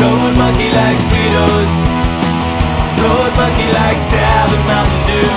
Road monkey like Fritos. Road monkey like Tab and Mountain Dew.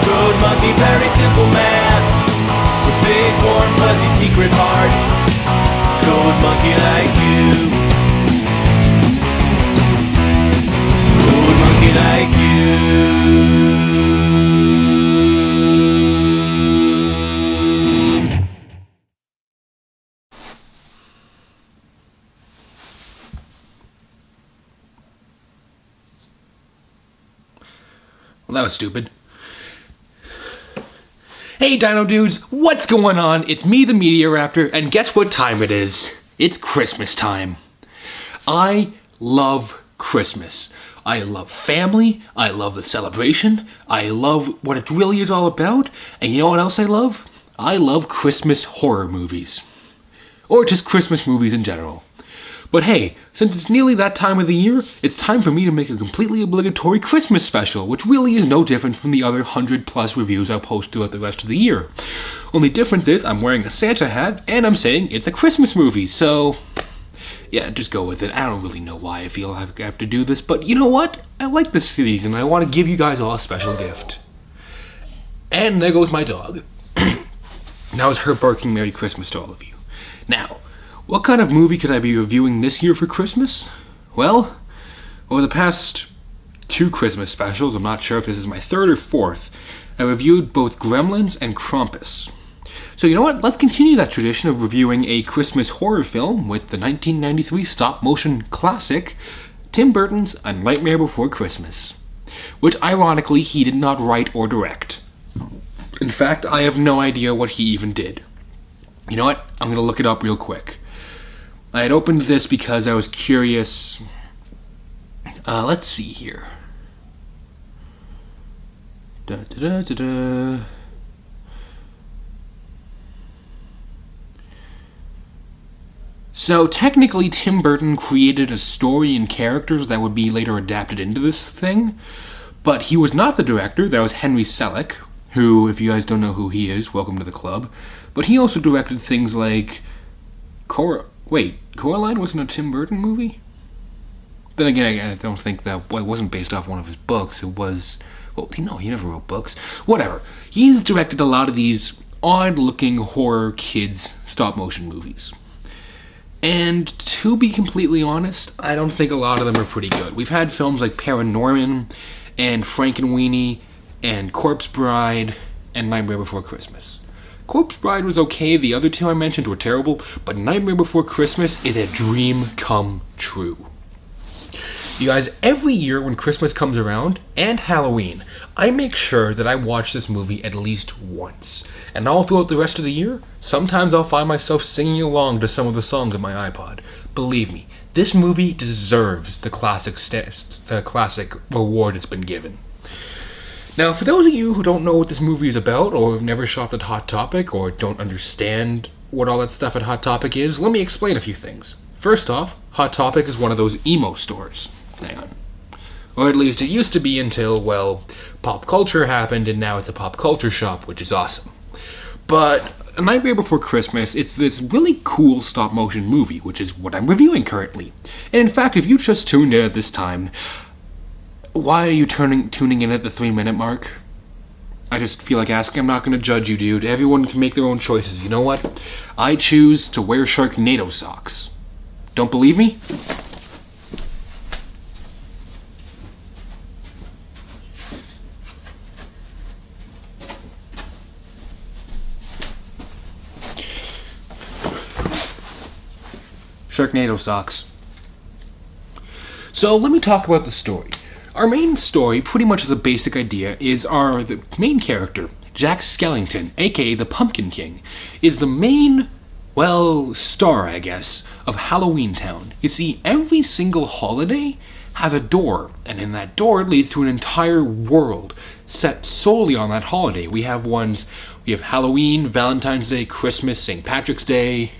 Road monkey, very simple man with big warm fuzzy secret heart. Road monkey like you. Road monkey like you. Well, that was stupid. Hey Dino Dudes, what's going on? It's me, the Media Raptor, and guess what time it is? It's Christmas time. I love Christmas. I love family, I love the celebration, I love what it really is all about, and you know what else I love? I love Christmas horror movies. Or just Christmas movies in general. But hey, since it's nearly that time of the year, it's time for me to make a completely obligatory Christmas special, which really is no different from the other 100+ reviews I'll post throughout the rest of the year. Only difference is I'm wearing a Santa hat, and I'm saying it's a Christmas movie, so yeah, just go with it. I don't really know why I feel I have to do this, but you know what? I like this series, and I want to give you guys all a special gift. And there goes my dog. Now is her barking Merry Christmas to all of you. Now, what kind of movie could I be reviewing this year for Christmas? Well, over the past 2 Christmas specials, I'm not sure if this is my 3rd or 4th, I reviewed both Gremlins and Krampus. So you know what? Let's continue that tradition of reviewing a Christmas horror film with the 1993 stop-motion classic, Tim Burton's A Nightmare Before Christmas, which ironically he did not write or direct. In fact, I have no idea what he even did. You know what? I'm going to look it up real quick. I had opened this because I was curious. Let's see here. So technically Tim Burton created a story and characters that would be later adapted into this thing, but he was not the director. That was Henry Selick, who, if you guys don't know who he is, welcome to the club. But he also directed things like Coraline wasn't a Tim Burton movie? Then again, I don't think that it wasn't based off one of his books. It was, well, no, he never wrote books. Whatever. He's directed a lot of these odd-looking horror kids stop-motion movies. And to be completely honest, I don't think a lot of them are pretty good. We've had films like Paranorman and Frankenweenie and Corpse Bride and Nightmare Before Christmas. Corpse Bride was okay, the other 2 I mentioned were terrible, but Nightmare Before Christmas is a dream come true. You guys, every year when Christmas comes around, and Halloween, I make sure that I watch this movie at least once. And all throughout the rest of the year, sometimes I'll find myself singing along to some of the songs on my iPod. Believe me, this movie deserves the classic award it's been given. Now, for those of you who don't know what this movie is about, or have never shopped at Hot Topic, or don't understand what all that stuff at Hot Topic is, let me explain a few things. First off, Hot Topic is one of those emo stores. Hang on. Or at least it used to be until, well, pop culture happened, and now it's a pop culture shop, which is awesome. But A Nightmare Before Christmas, it's this really cool stop-motion movie, which is what I'm reviewing currently. And in fact, if you just tuned in at this time, why are you tuning in at the 3-minute mark? I just feel like asking. I'm not going to judge you, dude. Everyone can make their own choices. You know what? I choose to wear Sharknado socks. Don't believe me? Sharknado socks. So let me talk about the story. Our main story, pretty much the basic idea, is the main character, Jack Skellington, aka the Pumpkin King, is the main, well, star, I guess, of Halloween Town. You see, every single holiday has a door, and in that door it leads to an entire world set solely on that holiday. We have Halloween, Valentine's Day, Christmas, St. Patrick's Day.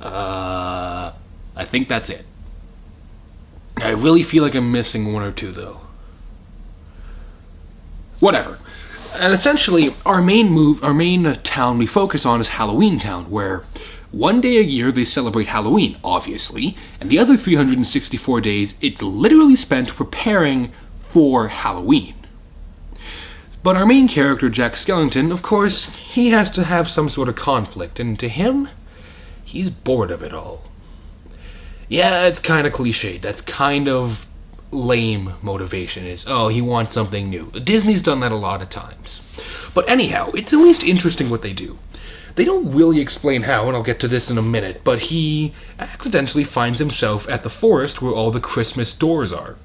I think that's it. I really feel like I'm missing 1 or 2, though. Whatever. And essentially, our main town we focus on is Halloween Town, where One day a year they celebrate Halloween, obviously, and the other 364 days it's literally spent preparing for Halloween. But our main character, Jack Skellington, of course, he has to have some sort of conflict, and to him, he's bored of it all. Yeah, it's kind of cliched. That's kind of lame motivation. Is, oh, he wants something new. Disney's done that a lot of times. But anyhow, it's at least interesting what they do. They don't really explain how, and I'll get to this in a minute, but he accidentally finds himself at the forest where all the Christmas doors are.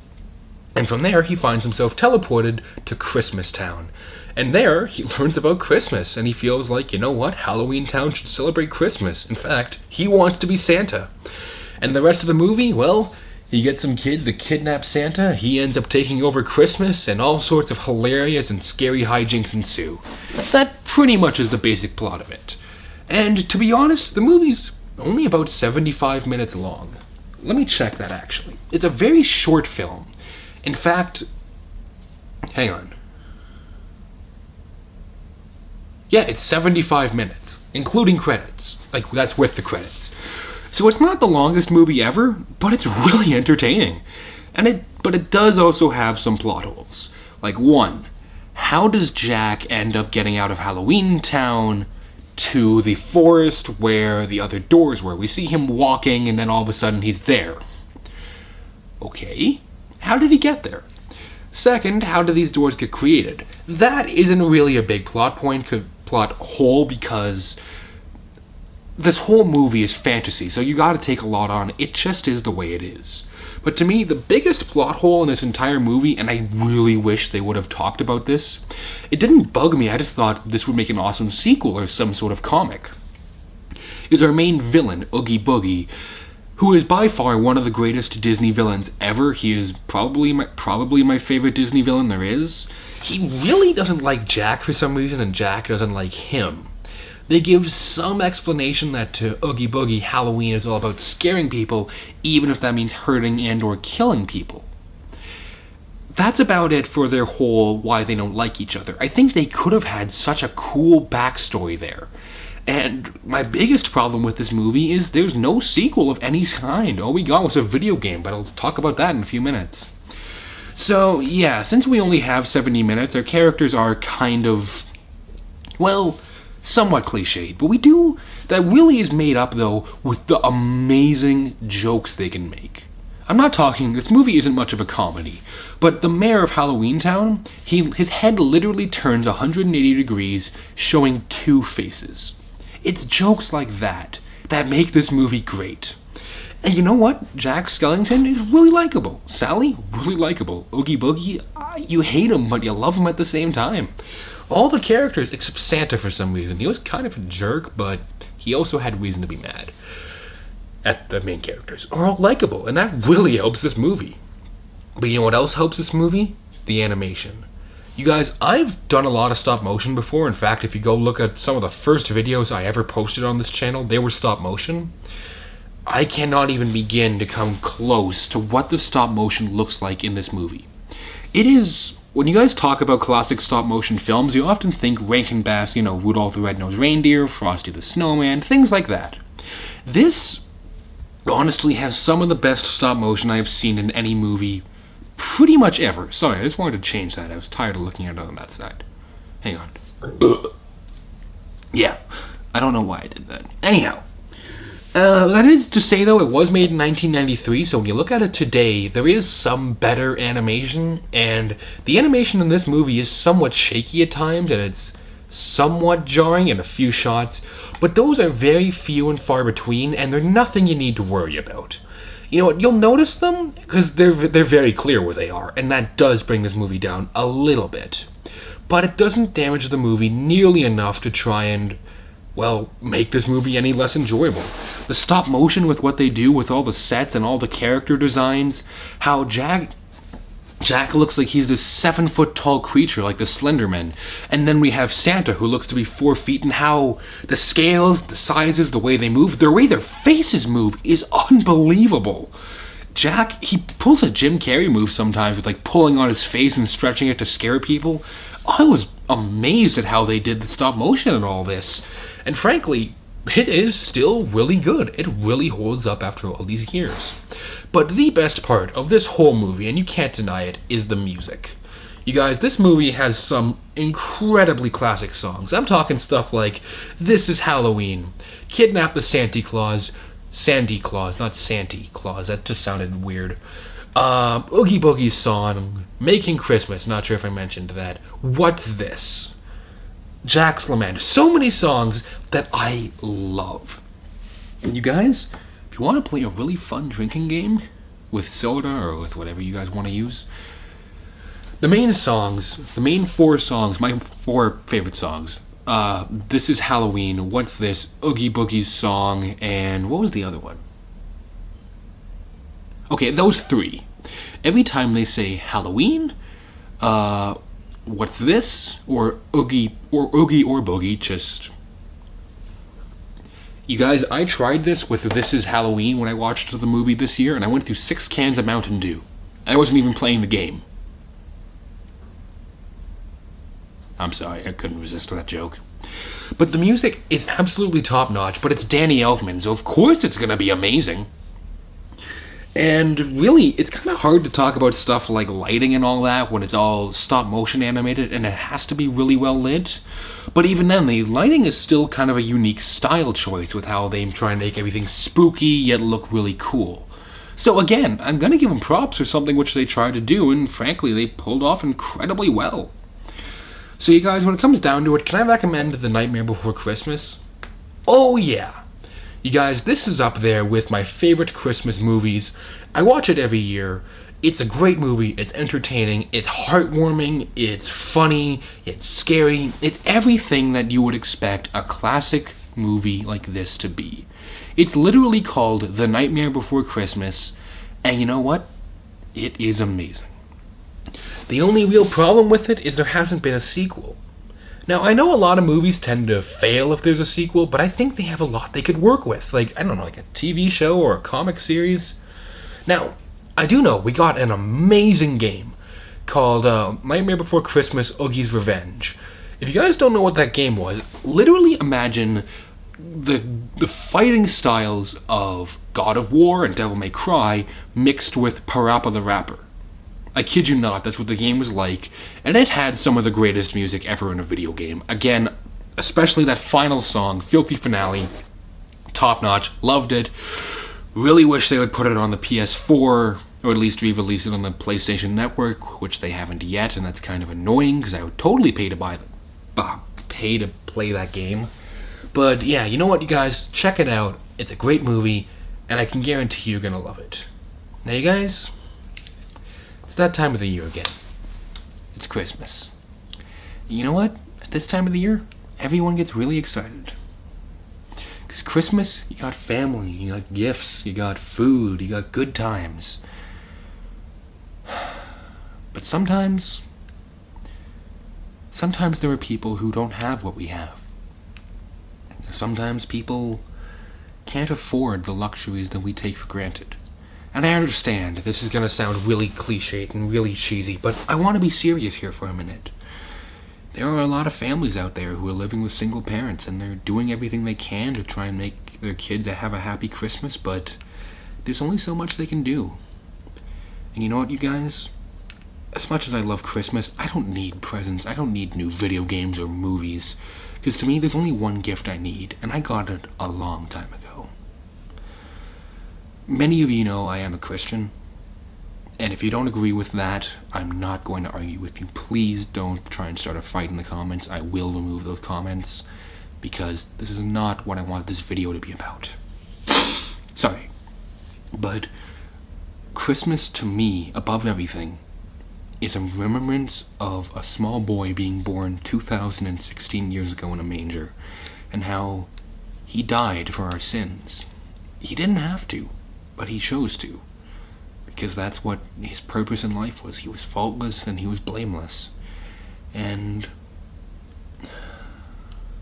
And from there, he finds himself teleported to Christmas Town. And there, he learns about Christmas, and he feels like, you know what, Halloween Town should celebrate Christmas. In fact, he wants to be Santa. And the rest of the movie, well, he gets some kids that kidnap Santa, he ends up taking over Christmas, and all sorts of hilarious and scary hijinks ensue. That pretty much is the basic plot of it. And to be honest, the movie's only about 75 minutes long. Let me check that, actually. It's a very short film. In fact, hang on. Yeah, it's 75 minutes, including credits. Like, that's with the credits. So it's not the longest movie ever, but it's really entertaining. But it does also have some plot holes. Like, one, how does Jack end up getting out of Halloween Town to the forest where the other doors were? We see him walking, and then all of a sudden he's there. Okay. How did he get there? Second, how do these doors get created? That isn't really a big plot hole, because this whole movie is fantasy, so you gotta take a lot on. It just is the way it is. But to me, the biggest plot hole in this entire movie, and I really wish they would have talked about this, it didn't bug me, I just thought this would make an awesome sequel or some sort of comic, is our main villain, Oogie Boogie, who is by far one of the greatest Disney villains ever. He is probably my favorite Disney villain there is. He really doesn't like Jack for some reason, and Jack doesn't like him. They give some explanation that to Oogie Boogie, Halloween is all about scaring people, even if that means hurting and or killing people. That's about it for their whole why they don't like each other. I think they could have had such a cool backstory there. And my biggest problem with this movie is there's no sequel of any kind. All we got was a video game, but I'll talk about that in a few minutes. So, yeah, since we only have 70 minutes, our characters are kind of, well, somewhat cliched. But that really is made up, though, with the amazing jokes they can make. I'm not talking, this movie isn't much of a comedy, but the mayor of Halloween Town, his head literally turns 180 degrees, showing two faces. It's jokes like that make this movie great. And you know what? Jack Skellington is really likable. Sally, really likable. Oogie Boogie, you hate him, but you love him at the same time. All the characters, except Santa for some reason. He was kind of a jerk, but he also had reason to be mad at the main characters, are all likable, and that really helps this movie. But you know what else helps this movie? The animation. You guys, I've done a lot of stop motion before. In fact, if you go look at some of the first videos I ever posted on this channel, they were stop motion. I cannot even begin to come close to what the stop motion looks like in this movie. It is, when you guys talk about classic stop motion films, you often think Rankin Bass, Rudolph the Red-Nosed Reindeer, Frosty the Snowman, things like that. This honestly has some of the best stop motion I have seen in any movie pretty much ever. Sorry, I just wanted to change that. I was tired of looking at it on that side. Hang on. Yeah, I don't know why I did that. Anyhow, that is to say, though, it was made in 1993, so when you look at it today, there is some better animation, and the animation in this movie is somewhat shaky at times, and it's somewhat jarring in a few shots, but those are very few and far between, and they're nothing you need to worry about. You know what, you'll notice them, because they're very clear where they are, and that does bring this movie down a little bit. But it doesn't damage the movie nearly enough to try and, well, make this movie any less enjoyable. The stop motion with what they do with all the sets and all the character designs, how Jack looks like he's this 7-foot-tall creature like the Slender Man, and then we have Santa who looks to be 4 feet, and how the scales, the sizes, the way they move, the way their faces move is unbelievable. Jack, he pulls a Jim Carrey move sometimes with like pulling on his face and stretching it to scare people. I was amazed at how they did the stop motion and all this. And frankly, it is still really good. It really holds up after all these years. But the best part of this whole movie, and you can't deny it, is the music. You guys, this movie has some incredibly classic songs. I'm talking stuff like This Is Halloween, Kidnap the Santa Claus, not Santa Claus, that just sounded weird. Oogie Boogie's song, Making Christmas, not sure if I mentioned that. What's This? Jack's Lament. So many songs that I love. And you guys, if you want to play a really fun drinking game with soda or with whatever you guys want to use, the main four songs, my four favorite songs, This Is Halloween, What's This, Oogie Boogie's song, and what was the other one? Okay, those three. Every time they say Halloween, What's This, or Oogie or Boogie, just... You guys, I tried this with This Is Halloween when I watched the movie this year, and I went through 6 cans of Mountain Dew. I wasn't even playing the game. I'm sorry, I couldn't resist that joke. But the music is absolutely top-notch, but it's Danny Elfman, so of course it's gonna be amazing. And really, it's kind of hard to talk about stuff like lighting and all that when it's all stop-motion animated and it has to be really well lit. But even then, the lighting is still kind of a unique style choice with how they try and make everything spooky yet look really cool. So again, I'm gonna give them props for something which they tried to do, and frankly, they pulled off incredibly well. So you guys, when it comes down to it, can I recommend The Nightmare Before Christmas? Oh yeah! You guys, this is up there with my favorite Christmas movies. I watch it every year. It's a great movie. It's entertaining. It's heartwarming. It's funny. It's scary. It's everything that you would expect a classic movie like this to be. It's literally called The Nightmare Before Christmas, and you know what? It is amazing. The only real problem with it is there hasn't been a sequel. Now, I know a lot of movies tend to fail if there's a sequel, but I think they have a lot they could work with. Like, I don't know, like a TV show or a comic series. Now, I do know we got an amazing game called Nightmare Before Christmas Oogie's Revenge. If you guys don't know what that game was, literally imagine the fighting styles of God of War and Devil May Cry mixed with Parappa the Rapper. I kid you not, that's what the game was like, and it had some of the greatest music ever in a video game. Again, especially that final song, Filthy Finale, top notch, loved it. Really wish they would put it on the PS4, or at least re-release it on the PlayStation Network, which they haven't yet, and that's kind of annoying, because I would totally pay to play that game. But yeah, you know what, you guys, check it out. It's a great movie, and I can guarantee you're gonna love it. Now you guys... It's that time of the year again. It's Christmas. You know what? At this time of the year, everyone gets really excited. Because Christmas, you got family, you got gifts, you got food, you got good times. But sometimes there are people who don't have what we have. Sometimes people can't afford the luxuries that we take for granted. And I understand this is going to sound really cliched and really cheesy, but I want to be serious here for a minute. There are a lot of families out there who are living with single parents, and they're doing everything they can to try and make their kids have a happy Christmas, but there's only so much they can do. And you know what, you guys? As much as I love Christmas, I don't need presents. I don't need new video games or movies. Because to me, there's only one gift I need, and I got it a long time ago. Many of you know I am a Christian, and if you don't agree with that, I'm not going to argue with you. Please don't try and start a fight in the comments. I will remove those comments, because this is not what I want this video to be about. Sorry. But Christmas, to me, above everything, is a remembrance of a small boy being born 2016 years ago in a manger, and how he died for our sins. He didn't have to. But he chose to, because that's what his purpose in life was. He was faultless and he was blameless. And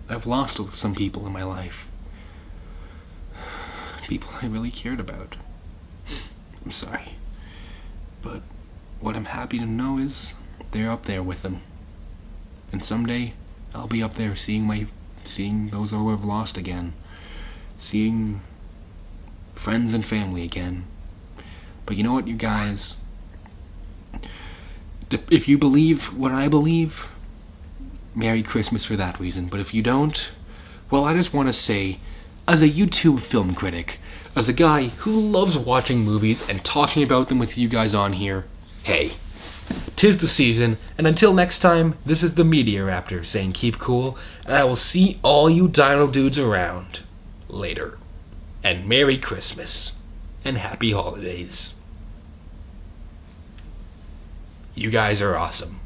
I've lost some people in my life. People I really cared about. I'm sorry. But what I'm happy to know is they're up there with them. And someday I'll be up there seeing those who I've lost again. seeing friends and family again. But you know what, you guys? If you believe what I believe, Merry Christmas for that reason. But if you don't, well, I just want to say, as a YouTube film critic, as a guy who loves watching movies and talking about them with you guys on here, hey, 'tis the season, and until next time, this is the Media Raptor saying keep cool, and I will see all you dino dudes around later. And Merry Christmas, and Happy Holidays. You guys are awesome.